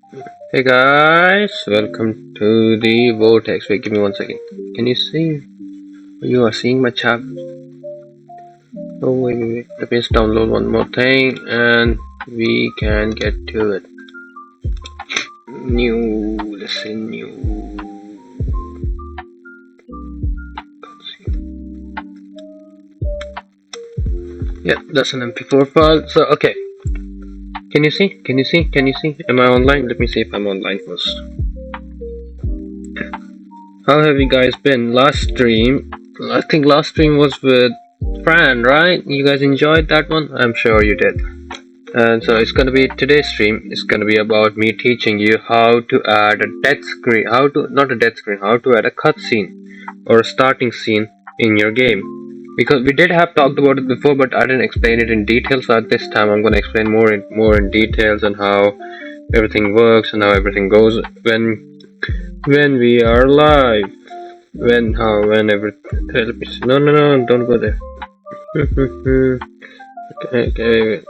Hey guys, welcome to the Vortex. Wait, give me 1 second. Can you see? You are seeing my chat. Oh, wait. Let me just download one more thing and we can get to it. New, listen, new. Yeah, that's an MP4 file. So, okay. Can you see? Can you see? Can you see? Am I online? Let me see if I'm online first. How have you guys been? Last stream, I think last stream was with Fran, right? You guys enjoyed that one? I'm sure you did. And so it's gonna be today's stream. It's gonna be about me teaching you how to add a death screen, not a death screen, how to add a cutscene or a starting scene in your game. Because we did have talked about it before, but I didn't explain it in detail. So at this time, I'm gonna explain more in details on how everything works and how everything goes when we are live. When everything. No, don't go there. Okay.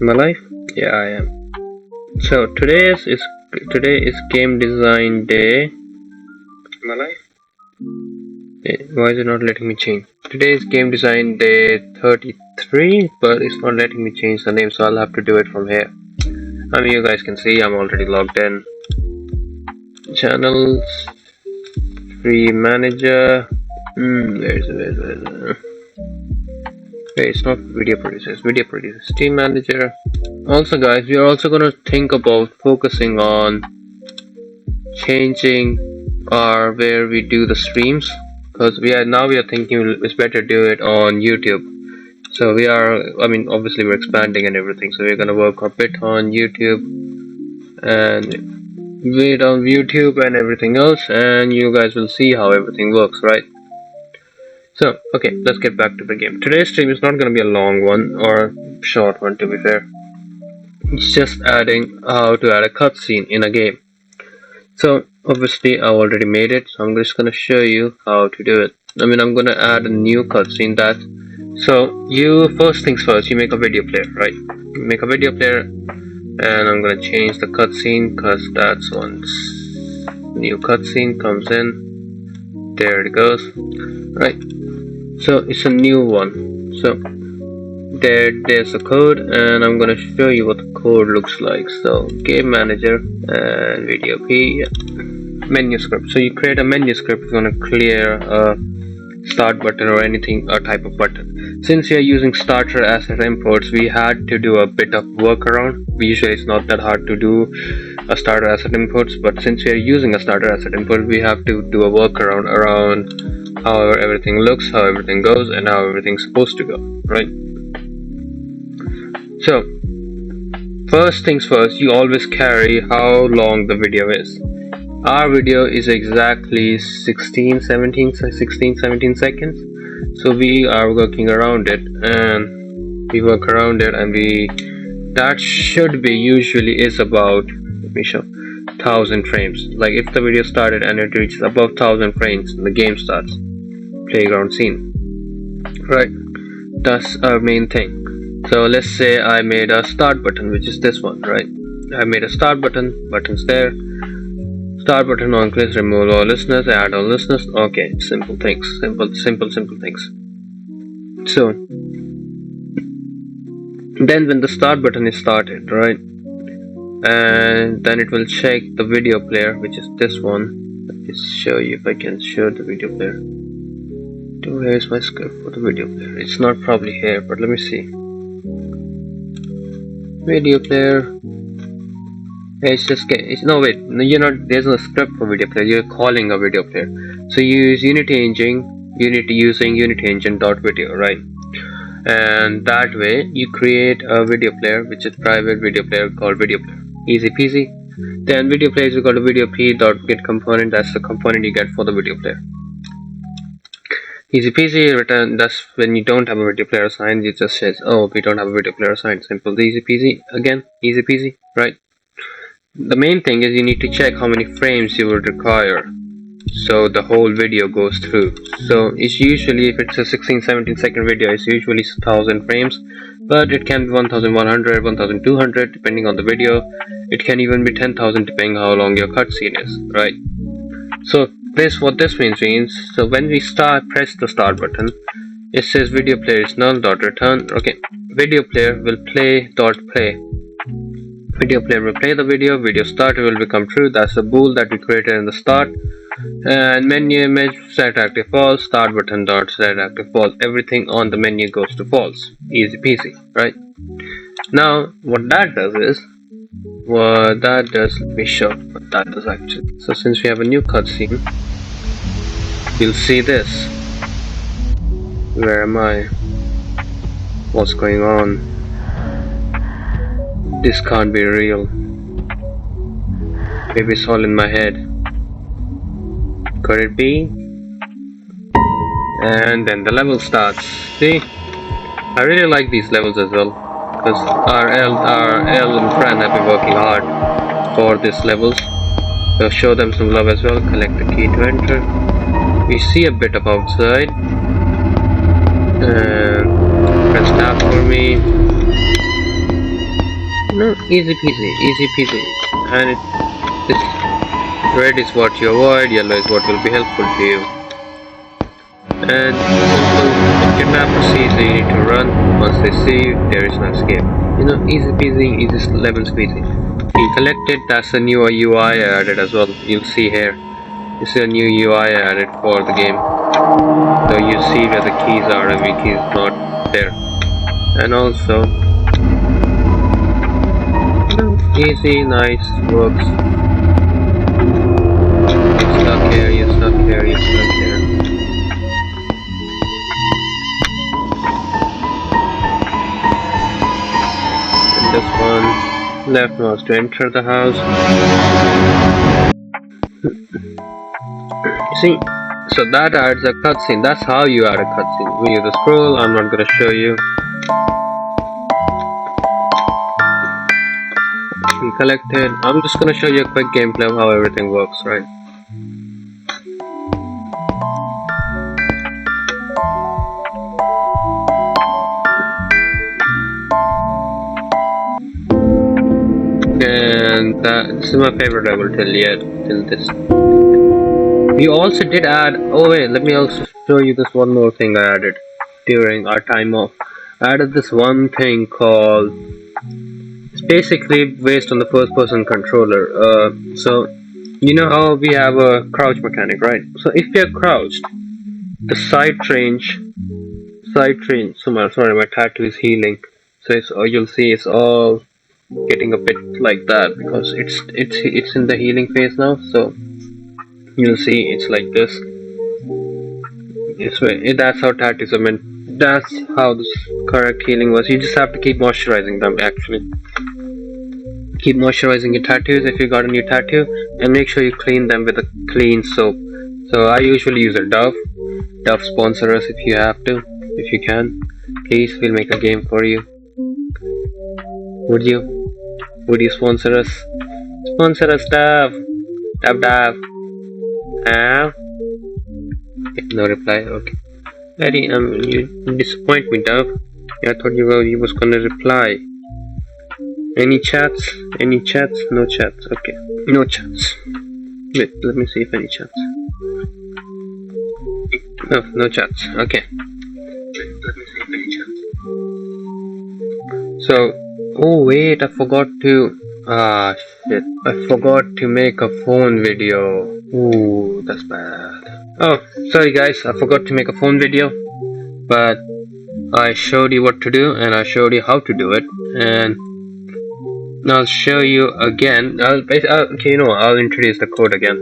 Am I live? Yeah, I am. So today is game design day. Am I live? Why is it not letting me change? Today is game design day 33, but it's not letting me change the name, so I'll have to do it from here. I mean, you guys can see I'm already logged in. Channels, free manager. Where's it? Okay, it's not video producer, it's video producer. Steam manager. Also, guys, we are also gonna think about focusing on changing our where we do the streams, because we are thinking it's better do it on YouTube. So obviously we're expanding and everything, so we're gonna work a bit on YouTube and wait on YouTube and everything else, and you guys will see how everything works, right? So, okay, let's get back to the game. Today's stream is not gonna be a long one or short one, to be fair. It's just adding how to add a cutscene in a game. So obviously I already made it, so I'm just gonna show you how to do it. I'm gonna add a new cutscene. So you first things first, you make a video player, right? You make a video player, and I'm gonna change the cutscene because that's once new cutscene comes in. There it goes. Right. So it's a new one. So there's a code, and I'm gonna show you what the code looks like. So game manager and video P, menu script. So you create a menu script. It's gonna clear a start button or anything, a type of button. Since we are using starter asset imports, we had to do a bit of workaround. Usually it's not that hard to do a starter asset imports, but since we are using a starter asset import, we have to do a workaround around how everything looks, how everything goes, and how everything's supposed to go, right? So first things first, you always carry how long the video is. Our video is exactly 16 17 seconds, so we are working around it, and we work around it, and that should be usually is about, let me show, 1000 frames. Like if the video started and it reaches above 1000 frames, the game starts. Playground scene, right? That's our main thing. So let's say I made a start button, which is this one, right? I made a start button, buttons there. Start button on clicks, remove all listeners, add all listeners. Okay, simple things. Simple things. So then when the start button is started, right? And then it will check the video player, which is this one. Let me show you if I can show the video player. Where is my script for the video player? It's not probably here, but let me see. Video player. No, wait, you're not, there's no script for video player, you're calling a video player. So you use Unity Engine, using Unity Engine.video, right? And that way you create a video player, which is private video player called video player. Easy peasy. Then video player is equal to video p.get component, that's the component you get for the video player. Easy peasy. Return, that's when you don't have a video player assigned, it just says, oh, we don't have a video player assigned. Simple, easy peasy. Again, easy peasy, right? The main thing is you need to check how many frames you will require. so the whole video goes through. So it's usually, if it's a 16-17 second video, it's usually 1000 frames, but it can be 1100, 1200 depending on the video. It can even be 10,000 depending how long your cutscene is, right? So what this means, so when we press the start button, it says video player is null dot return. Okay, video player will play dot play. Video player will play the video starter will become true. That's the bool that we created in the start. And menu image set active false, start button dot set active false. Everything on the menu goes to false. Easy peasy, right? Now what that does is, let me show what that does actually. So since we have a new cutscene, you'll see this. Where am I? What's going on? This can't be real. Maybe it's all in my head. Could it be? And then the level starts. See? I really like these levels as well, because our L and Fran have been working hard for these levels. So show them some love as well. Collect the key to enter. We see a bit of outside. Press tab for me. No, easy peasy. And red is what you avoid, yellow is what will be helpful to you. And simple kidnapper sees that you need to run. Once they see you, there is no escape. You know, easy peasy, easy lemon squeezy. You collect it, that's a new UI I added as well. You'll see here. This is a new UI I added for the game. So you see where the keys are and the keys not there. And also, easy, nice, works. You're stuck here, you're stuck here, you're stuck here. And this one, left mouse to enter the house. See, so that adds a cutscene. That's how you add a cutscene. We use the scroll, I'm not gonna show you. We collected. I'm just gonna show you a quick gameplay of how everything works, right? And this is my favorite level till this. We also did add, oh wait, let me also show you this one more thing I added during our time off. I added this one thing called, it's basically based on the first person controller. So you know how we have a crouch mechanic, right? So if we are crouched, the sight range, sorry, my tattoo is healing, so you'll see it's all getting a bit like that because it's in the healing phase now. So you'll see it's like this. That's how tattoos are meant. That's how this correct healing was. You just have to keep moisturizing them actually. Keep moisturizing your tattoos if you got a new tattoo, and make sure you clean them with a clean soap. So I usually use a Dove. Dove sponsor us if you have to, if you can. Please, we'll make a game for you. Would you sponsor us? Sponsor us, Dove. Dove. No reply. Okay. Very you disappoint me, Dove. Yeah, I thought you was gonna reply. Any chats? No chats. Okay. No chats. Wait, let me see if any chats. No chats. Okay. Let me see if any chats. So, oh wait, I forgot to. Shit. I forgot to make a phone video. Ooh, that's bad. Oh, sorry guys, I forgot to make a phone video, but I showed you what to do and I showed you how to do it, and I'll show you again. Okay, I'll introduce the code again.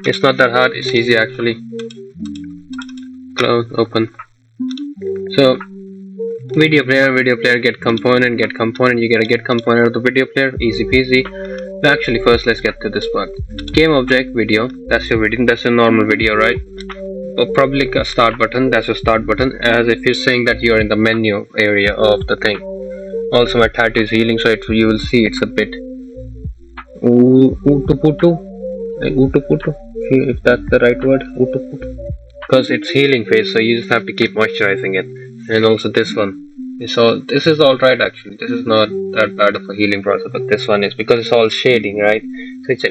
It's not that hard, it's easy actually. Close, open. So, video player, get component, you get a get component of the video player, easy peasy. But actually first let's get to this part. Game object, video, that's your video, that's a normal video, right? Or probably a start button, that's your start button, as if you're saying that you're in the menu area of the thing. Also my tattoo is healing, so you will see it's a bit ootu putu. if that's the right word, because it's healing phase, so you just have to keep moisturizing it. And also this one. This is all right actually. This is not that bad of a healing process, but this one is because it's all shading, right? So it's a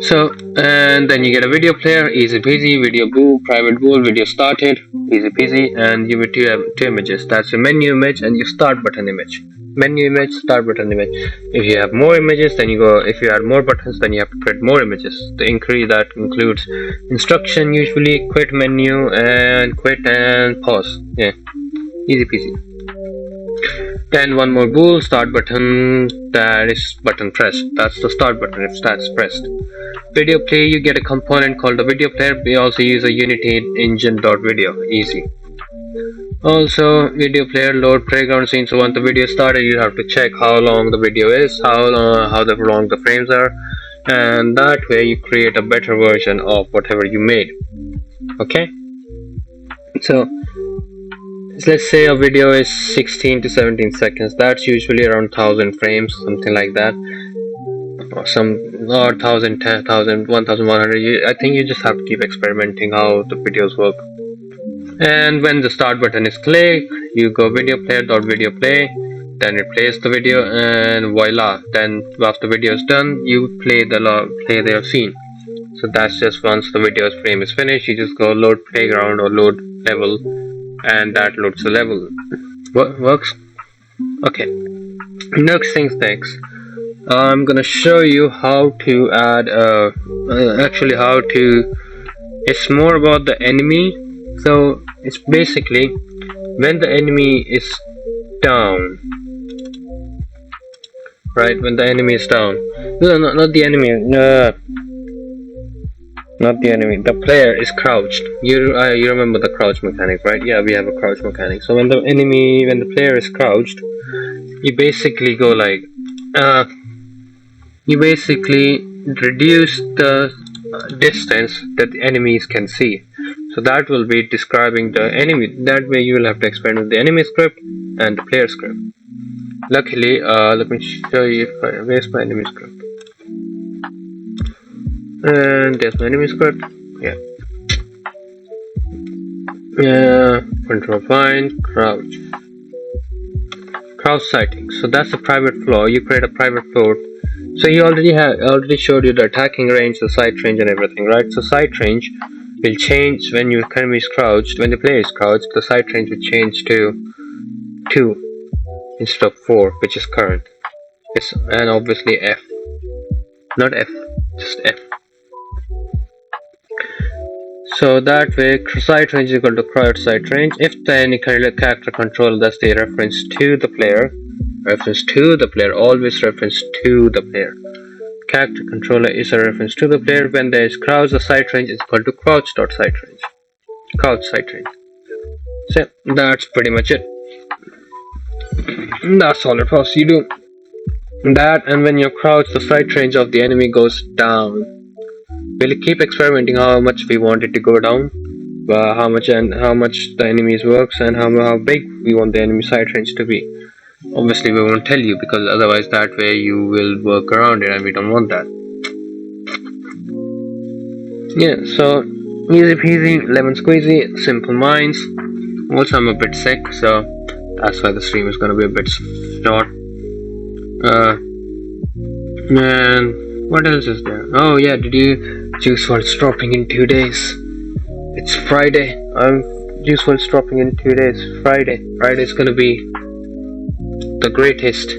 so, and then you get a video player, easy peasy, video bool, private bool, video started, easy peasy, and you have two images. That's your menu image and your start button image. Menu image, start button image. If you have more images, then you go. If you add more buttons, then you have to create more images. The increase that includes instruction, usually quit menu and quit and pause. Yeah, easy peasy. Then one more bool, start button, that is button pressed. That's the start button if that's pressed. Video play, you get a component called the video player. We also use a Unity engine.video, easy. Also, video player load playground scene. So once the video started, you have to check how long the video is, how long the frames are, and that way you create a better version of whatever you made. Okay, so let's say a video is 16 to 17 seconds. That's usually around 1000 frames, something like that, or 1000, 10,000, 1100. I think you just have to keep experimenting how the videos work. And when the start button is clicked, you go video player.video play, then it plays the video, and voila, then after the video is done, you play the scene. So that's just once the video frame is finished, you just go load playground or load level, and that loads the level. Works? Okay. Next things next. I'm gonna show you how to add it's more about the enemy. So it's basically when the enemy is down, right? When the enemy is down. No, not the enemy. Not the enemy. The player is crouched. You remember the crouch mechanic, right? Yeah, we have a crouch mechanic. So when the player is crouched, you basically go like, you basically reduce the distance that the enemies can see. So that will be describing the enemy. That way you will have to experiment with the enemy script and the player script. Luckily, let me show you where's my enemy script. And there's my enemy script. Yeah. Control find, crouch sighting. So that's a private floor. You create a private floor. So you already showed you the attacking range, the sight range, and everything, right? So sight range will change when your enemy is crouched. When the player is crouched, the sight range will change to 2 instead of 4, which is current. And obviously F, not F, just F. So that way, sight range is equal to crouch sight range. If any character control, that's the reference to the player. Always reference to the player. Character controller is a reference to the player. When there is crouch, the sight range is equal to crouch sight range. So that's pretty much it. That's all it was. You do that, and when you crouch, the sight range of the enemy goes down. We'll keep experimenting how much we want it to go down, how much the enemies works, and how big we want the enemy sight range to be. Obviously we won't tell you, because otherwise that way you will work around it, and we don't want that. Yeah, so easy peasy, lemon squeezy, simple minds. Also I'm a bit sick, so that's why the stream is gonna be a bit short. And what else is there? Oh yeah, did you Juice WRLD's dropping in 2 days? It's Friday. Juice WRLD's dropping in 2 days. Friday's gonna be the greatest.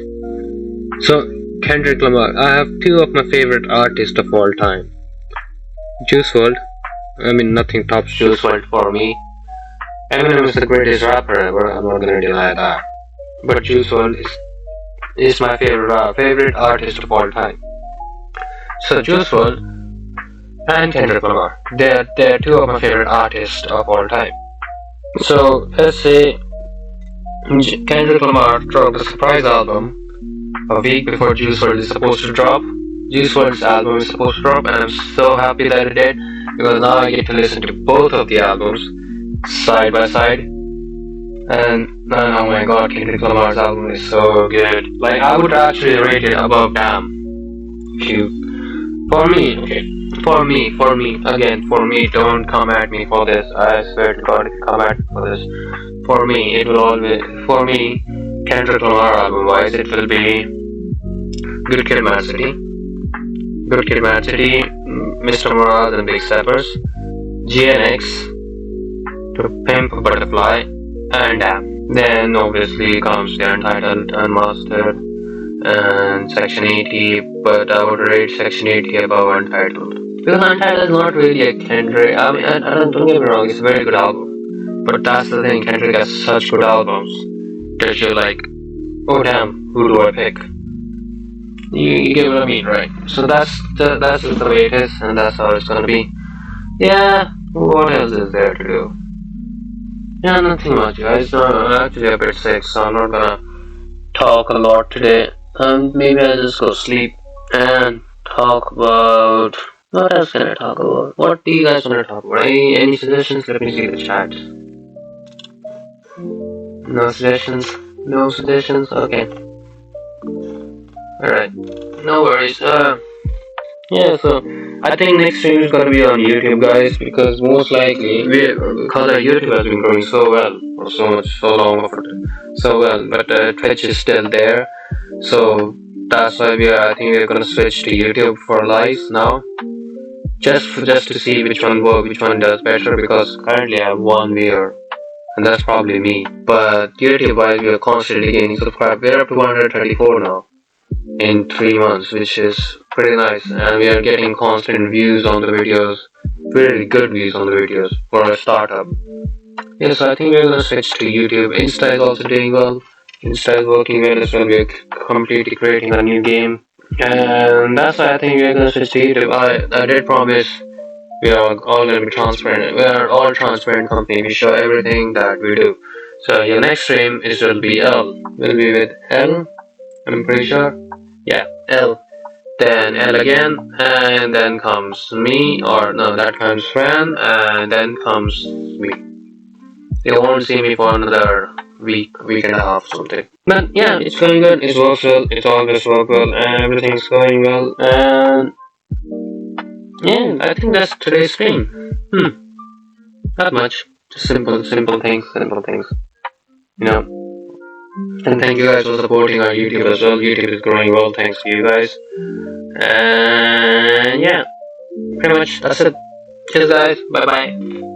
So Kendrick Lamar. I have 2 of my favorite artists of all time. Juice WRLD. I mean, nothing tops Juice WRLD for me. Eminem is the greatest rapper ever. I'm not gonna deny that. But Juice WRLD is my favorite artist of all time. So Juice WRLD and Kendrick Lamar. They're 2 of my favorite artists of all time. So let's say Kendrick Lamar dropped a surprise album a week before Juice WRLD is supposed to drop. Juice WRLD's album is supposed to drop, and I'm so happy that it did, because now I get to listen to both of the albums side by side. And oh my god, Kendrick Lamar's album is so good. Like, I would actually rate it above Damn. For me, okay. For me, again, for me, don't come at me for this. I swear to God, if you come at me for this, for me, it will always, for me, Kendrick Lamar album wise, it will be Good Kid, Mad City, Good Kid, Mad City, Mr. Morale and Big Steppers, GNX, To Pimp a Butterfly, and then obviously comes the Untitled, Unmastered, and Section 80, but I would rate Section 80 above Untitled. Because Untitled is not really a Kendrick. I mean, don't get me wrong, it's a very good album. But that's the thing, Kendrick has such good albums that you're like, oh damn, who do I pick? You get what I mean, right? So that's just the way it is, and that's how it's gonna be. Yeah, what else is there to do? Yeah, nothing much, guys. No, I'm actually a bit sick, so I'm not gonna talk a lot today. Maybe I'll just go sleep and talk about what else can I talk about? What do you guys want to talk about? Any suggestions? Let me see the chat. No suggestions. No suggestions. Okay. All right. No worries. Yeah. So I think next stream is gonna be on YouTube, guys, because most likely because our YouTube has been growing so well for so long of it, so well, but Twitch is still there. So that's why I think we're gonna switch to YouTube for lives now, just to see which one does better. Because currently I have one viewer, and that's probably me. But YouTube wise, we are constantly gaining subscribers. We're up to 134 now in 3 months, which is pretty nice, and we are getting constant views on the videos, really good views on the videos for a startup. Yeah, so I think we're gonna switch to YouTube. Insta is also doing well. Insta is working well as well. We're completely creating a new game. And that's why I think we're gonna switch to YouTube. I did promise we are all gonna be transparent. We are all transparent company. We show everything that we do. So your next stream will be L. Will be with L. I'm pretty sure. Yeah, L. Then L again, and then comes me, or no, that comes Fran, and then comes me. You won't see me for another week and a half, something. But yeah, it's going good. It works well. It's always worked well, and everything's going well. And yeah, I think that's today's stream. Not much. Just simple things, You know. And thank you guys for supporting our YouTube as well. YouTube is growing well, thanks to you guys. And yeah, pretty much that's it. Cheers, guys. Bye bye.